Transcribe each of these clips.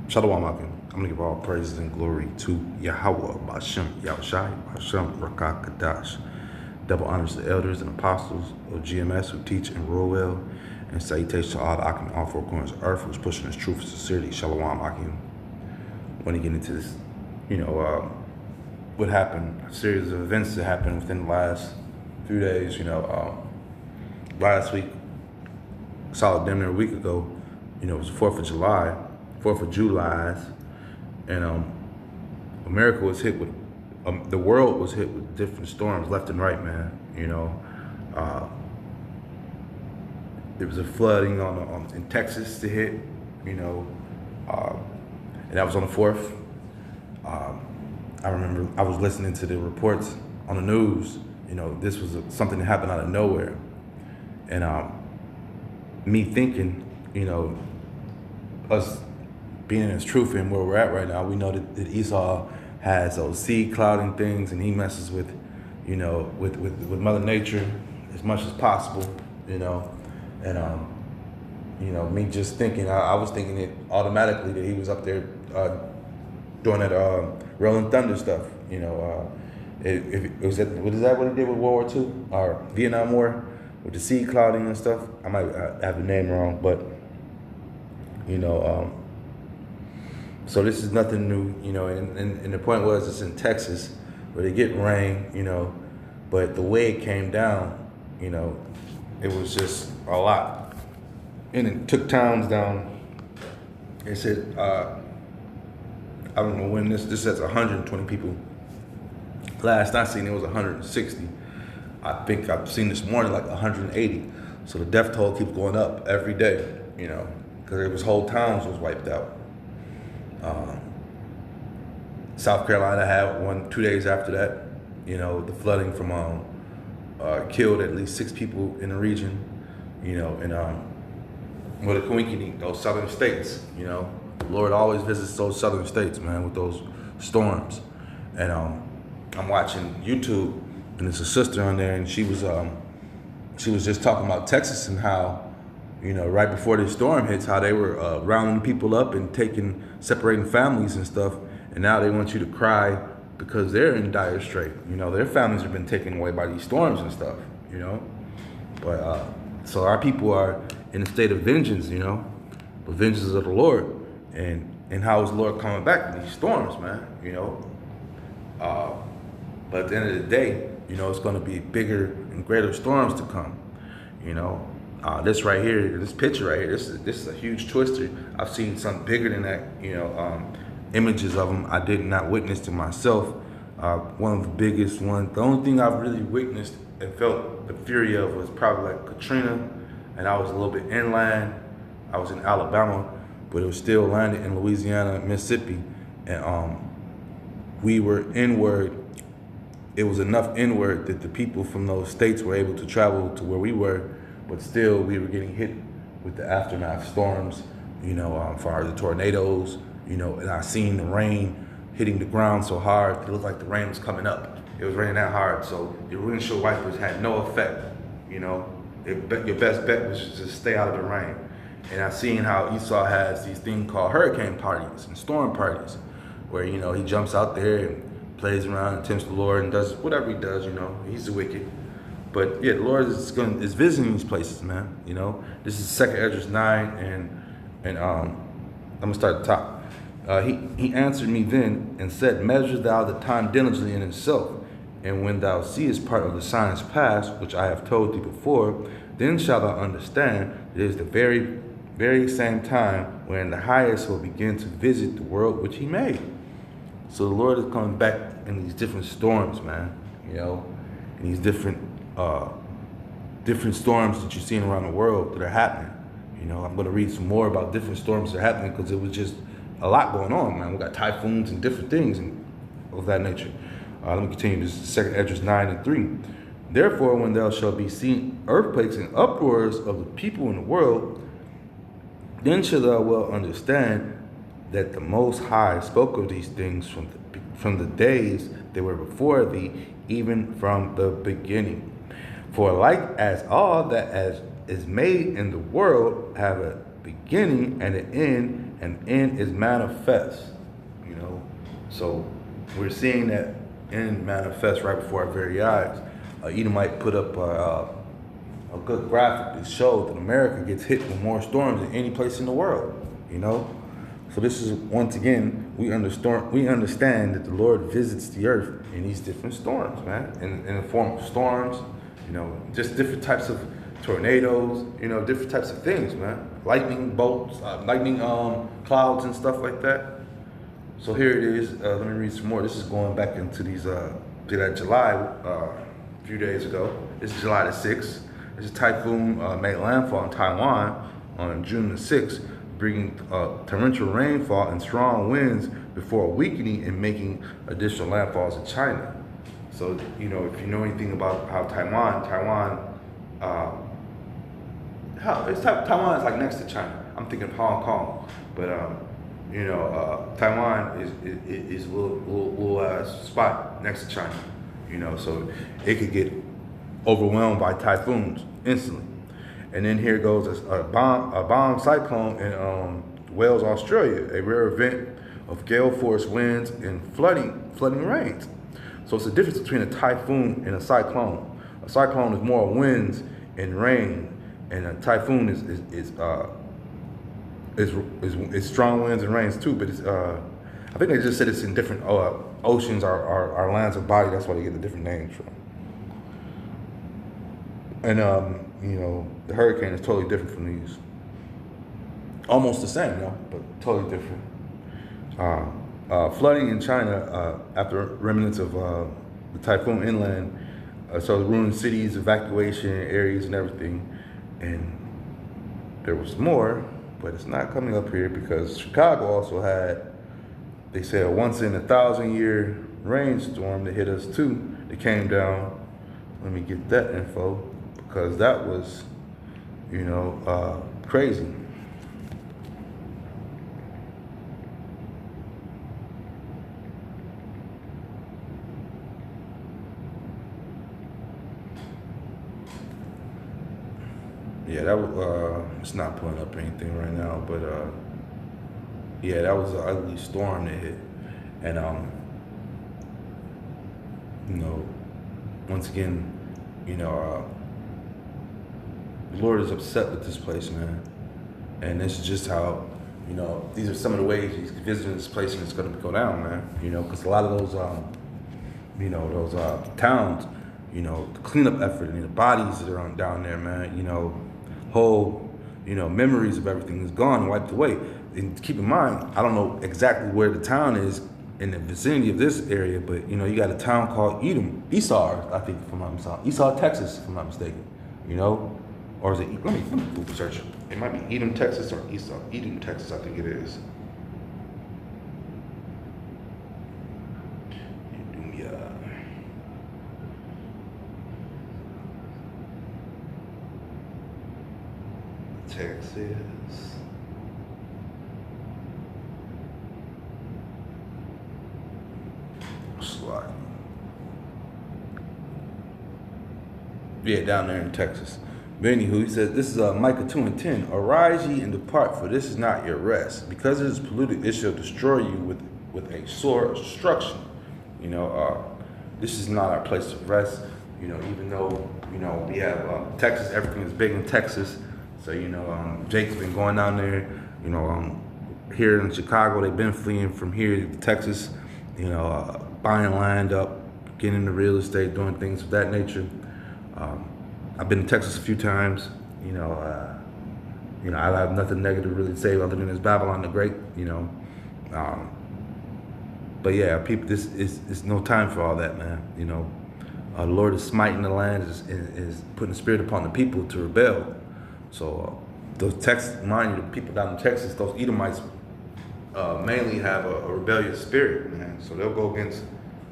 Shalom Akim. I'm gonna give all praises and glory to Yahweh, Bashem, Yahushai, Bashem, Rakah, Kadash. Double honors to the elders and apostles of GMS who teach and rule well, and salutation to all the Akim in all four corners of earth who's pushing this truth and sincerity. Shalom Akim. When you get into this, what happened, a series of events that happened within the last few days, last week, solid damn near a week ago, it was the 4th of July, 4th of July, and America was hit with, the world was hit with different storms left and right, man. There was a flooding in Texas to hit, and that was on the 4th. I remember I was listening to the reports on the news. This was something that happened out of nowhere, and me thinking, us being in his truth and where we're at right now, we know that Esau has those seed clouding things, and he messes with, with Mother Nature as much as possible, and me just thinking, I was thinking it automatically that he was up there doing that Rolling Thunder stuff, what is that what he did with World War II or Vietnam War with the seed clouding and stuff? I might have the name wrong, but so this is nothing new, and the point was it's in Texas where they get rain, but the way it came down, it was just a lot. And it took towns down. It said, I don't know when this says 120 people. Last I seen it was 160. I think I've seen this morning like 180. So the death toll keeps going up every day, because it was whole towns was wiped out. South Carolina had one 2 days after that. The flooding from killed at least 6 people in the region. And the Kawinki, those southern states. The Lord always visits those southern states, man, with those storms. And I'm watching YouTube, and there's a sister on there, and she was just talking about Texas and how, right before the storm hits, how they were rounding people up and separating families and stuff, and now they want you to cry because they're in dire strait. Their families have been taken away by these storms and stuff. But so our people are in a state of vengeance. But vengeance of the Lord, and how is the Lord coming back from these storms, man? But at the end of the day, it's going to be bigger and greater storms to come. This right here, this picture right here, this is a huge twister. I've seen something bigger than that. Images of them I did not witness to myself. One of the biggest ones. The only thing I've really witnessed and felt the fury of was probably like Katrina, and I was a little bit inland. I was in Alabama, but it was still landed in Louisiana, Mississippi, and we were inward. It was enough inward that the people from those states were able to travel to where we were, but still we were getting hit with the aftermath storms, for the tornadoes, and I seen the rain hitting the ground so hard, it looked like the rain was coming up. It was raining that hard, so the windshield wipers had no effect, your best bet was to just stay out of the rain. And I seen how Esau has these things called hurricane parties and storm parties, where, he jumps out there and plays around and tempts the Lord and does whatever he does, he's the wicked. But yeah, the Lord is visiting these places, man. This is 2nd Esdras 9, and I'm gonna start at the top. He answered me then and said, measure thou the time diligently in itself, and when thou seest part of the signs past, which I have told thee before, then shalt thou understand it is the very, very same time when the highest will begin to visit the world which he made. So the Lord is coming back in these different storms, man, in these different storms that you're seeing around the world that are happening. I'm going to read some more about different storms that are happening because it was just a lot going on, man. We got typhoons and different things and of that nature. Let me continue. This is 2nd Esdras 9 and 3. Therefore, when thou shalt be seen earthquakes and uproars of the people in the world, then shalt thou well understand that the Most High spoke of these things from the days that were before thee, even from the beginning. For like as all that as is made in the world have a beginning and an end, and the end is manifest. You know, so we're seeing that end manifest right before our very eyes. Edomite put up a good graphic that showed that America gets hit with more storms than any place in the world. You know, so this is once again we understand that the Lord visits the earth in these different storms, man, in the form of storms. You know, just different types of tornadoes. You know, different types of things, man. Lightning bolts, lightning clouds and stuff like that. So here it is. Let me read some more. This is going back into these to that July a few days ago. This is July the 6th. This typhoon made landfall in Taiwan on June the 6th, bringing torrential rainfall and strong winds before weakening and making additional landfalls in China. So, you know, if you know anything about how Taiwan is like next to China. I'm thinking of Hong Kong, but you know, Taiwan is a little spot next to China. You know, so it could get overwhelmed by typhoons instantly. And then here goes a bomb cyclone in Wales, Australia, a rare event of gale force winds and flooding rains. So it's the difference between a typhoon and a cyclone. A cyclone is more winds and rain, and a typhoon is strong winds and rains too. But it's I think they just said it's in different oceans or lands of body. That's why they get the different names from. And you know, the hurricane is totally different from these. Almost the same, no, but totally different. Flooding in China after remnants of the typhoon inland, so the ruined cities, evacuation areas, and everything. And there was more, but it's not coming up here because Chicago also had, they said, a once in 1,000-year rainstorm that hit us too. That came down. Let me get that info because that was, you know, crazy. Yeah, that was, it's not pulling up anything right now, but yeah, that was an ugly storm that hit. And you know, once again, you know, the Lord is upset with this place, man. And this is just how, you know, these are some of the ways He's visiting this place, and it's going to go down, man. You know, because a lot of those, you know, those towns, you know, the cleanup effort and the bodies that are down there, man, you know, whole, you know, memories of everything is gone, wiped away. And keep in mind, I don't know exactly where the town is in the vicinity of this area, but you know, you got a town called Esau, I think, if I'm not mistaken. Esau, Texas, if I'm not mistaken. You know, or is it? Let me Google search. It might be Edom, Texas, or Esau. Edom, Texas, I think it is. Texas. Slide. Yeah, down there in Texas. But anywho, he says, this is Micah 2:10. Arise ye and depart, for this is not your rest. Because it is polluted, it shall destroy you with a sore destruction. You know, this is not our place of rest. You know, even though, you know, we have Texas, everything is big in Texas. So, you know, Jake's been going down there, you know, here in Chicago, they've been fleeing from here to Texas, you know, buying land up, getting into real estate, doing things of that nature. I've been to Texas a few times, you know, I have nothing negative to really say other than it's Babylon the Great, you know. But yeah, people, this is no time for all that, man, you know. The Lord is smiting the land, is putting the spirit upon the people to rebel. So those Texas, mind you, the people down in Texas, those Edomites mainly have a rebellious spirit, man. So they'll go against,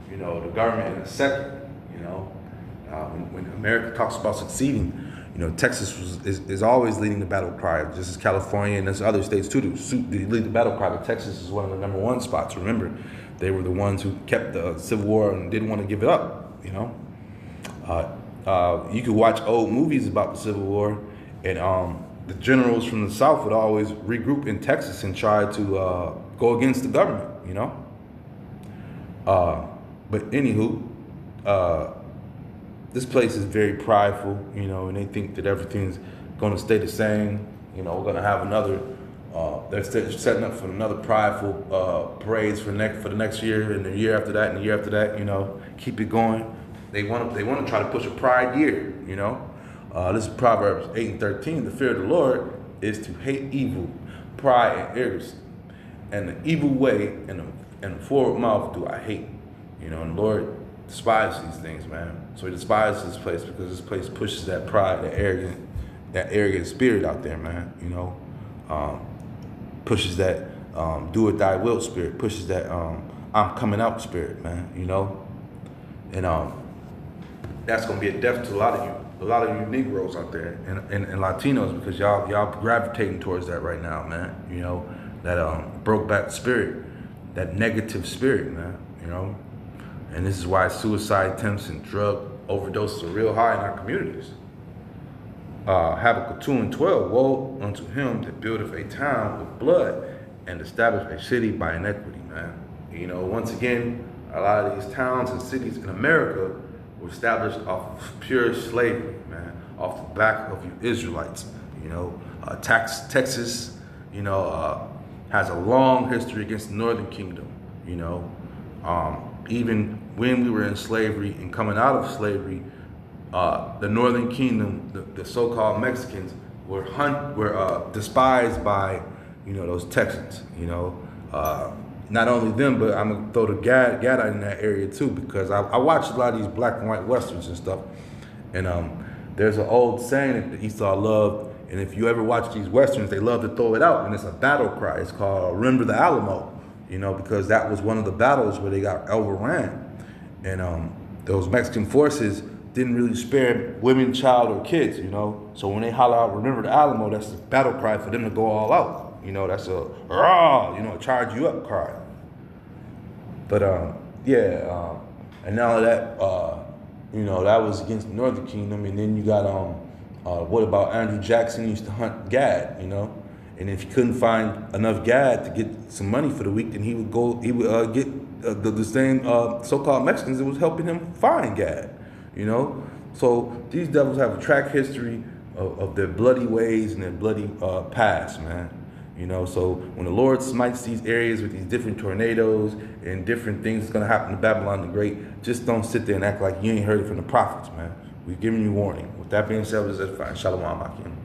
you know, the government in a second, you know. When America talks about succeeding, you know, Texas is always leading the battle cry, just as California and there's other states too. They lead the battle cry, but Texas is one of the #1 spots. Remember, they were the ones who kept the Civil War and didn't want to give it up, you know. You could watch old movies about the Civil War, and the generals from the South would always regroup in Texas and try to go against the government, you know. But anywho, this place is very prideful, you know, and they think that everything's going to stay the same. You know, we're going to have another. They're setting up for another prideful parades for the next year, and the year after that, and the year after that. You know, keep it going. They want to try to push a pride year. You know, this is Proverbs 8:13. The fear of the Lord is to hate evil, pride, and arrogance, and the evil way and the forward mouth do I hate. You know, and the Lord despises these things, man. So He despises this place because this place pushes that pride, that arrogant spirit out there, man. You know, pushes that do it thy will spirit, pushes that I'm coming out spirit, man. You know, and that's gonna be a death to a lot of you Negroes out there and Latinos, because y'all gravitating towards that right now, man. You know, that broke back spirit, that negative spirit, man. You know. And this is why suicide attempts and drug overdoses are real high in our communities. Habakkuk 2:12, woe unto him that buildeth a town with blood and establish a city by iniquity, man. You know, once again, a lot of these towns and cities in America were established off of pure slavery, man, off the back of you Israelites. You know, Texas, you know, has a long history against the Northern Kingdom, you know. Even when we were in slavery and coming out of slavery, the Northern Kingdom, the so-called Mexicans, were despised by, you know, those Texans. You know, not only them, but I'm gonna throw the Gadite in that area too, because I watch a lot of these black and white westerns and stuff, and there's an old saying that Esau loved, and if you ever watch these westerns, they love to throw it out, and it's a battle cry. It's called "Remember the Alamo." You know, because that was one of the battles where they got overran. And those Mexican forces didn't really spare women, child, or kids, you know. So when they holler out, "Remember the Alamo," that's the battle cry for them to go all out. You know, that's a, rah, you know, charge you up cry. But yeah, and now that, you know, that was against the Northern Kingdom. And then you got, what about Andrew Jackson used to hunt Gad, you know? And if he couldn't find enough Gad to get some money for the week, then he would get the same so-called Mexicans that was helping him find Gad, you know? So these devils have a track history of their bloody ways and their bloody past, man. You know, so when the Lord smites these areas with these different tornadoes and different things that's going to happen to Babylon the Great, just don't sit there and act like you ain't heard it from the prophets, man. We've given you warning. With that being said, let's find Shalom Akim.